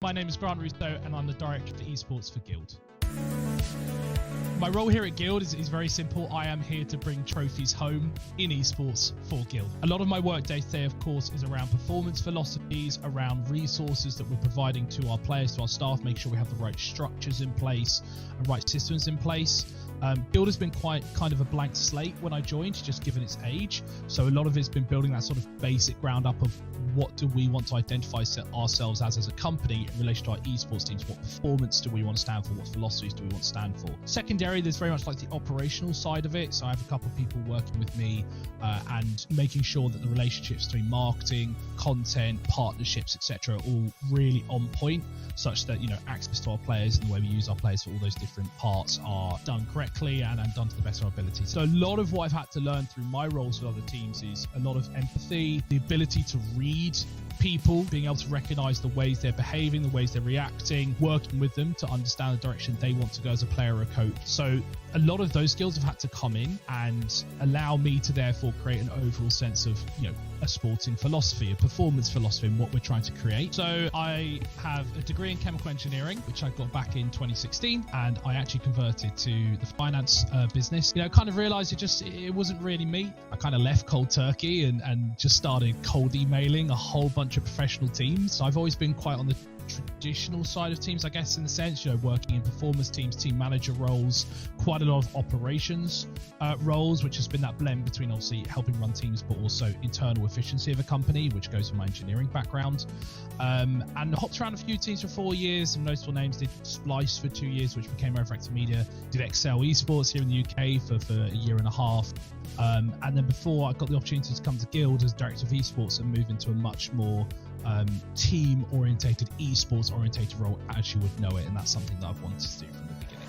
My name is Grant Rousseau and I'm the Director of Esports for Guild. My role here at Guild is very simple. I am here to bring trophies home in esports for Guild. A lot of my work day to day, of course, is around performance philosophies, around resources that we're providing to our players, to our staff, make sure we have the right structures in place and right systems in place. Guild has been quite kind of a blank slate when I joined, just given its age. So a lot of it's been building that sort of basic ground up of what do we want to identify ourselves as a company in relation to our esports teams. What performance do we want to stand for? What philosophies do we want to stand for? Secondary, there's very much like the operational side of it. So I have a couple of people working with me and making sure that the relationships between marketing, content, partnerships, etc., are all really on point, such that, you know, access to our players and the way we use our players for all those different parts are done correctly and done to the best of our ability. So a lot of what I've had to learn through my roles with other teams is a lot of empathy, the ability to read people, being able to recognize the ways they're behaving, the ways they're reacting, working with them to understand the direction they want to go as a player or a coach. So a lot of those skills have had to come in and allow me to therefore create an overall sense of, you know, a sporting philosophy, a performance philosophy, and what we're trying to create. So I have a degree in chemical engineering, which I got back in 2016, and I actually converted to the finance business. You know, kind of realized it wasn't really me. I kind of left cold turkey and just started cold emailing a whole bunch of professional teams. So I've always been quite on the traditional side of teams, I guess, in the sense, you know, working in performance teams, team manager roles, quite a lot of operations roles, which has been that blend between obviously helping run teams, but also internal efficiency of a company, which goes from my engineering background. And hopped around a few teams for 4 years. Some notable names: did Splice for 2 years, which became Overactive Media, did Excel Esports here in the UK for a year and a half. And then before I got the opportunity to come to Guild as Director of Esports and move into a much more team-orientated, esports-orientated role as you would know it, and that's something that I've wanted to do from the beginning.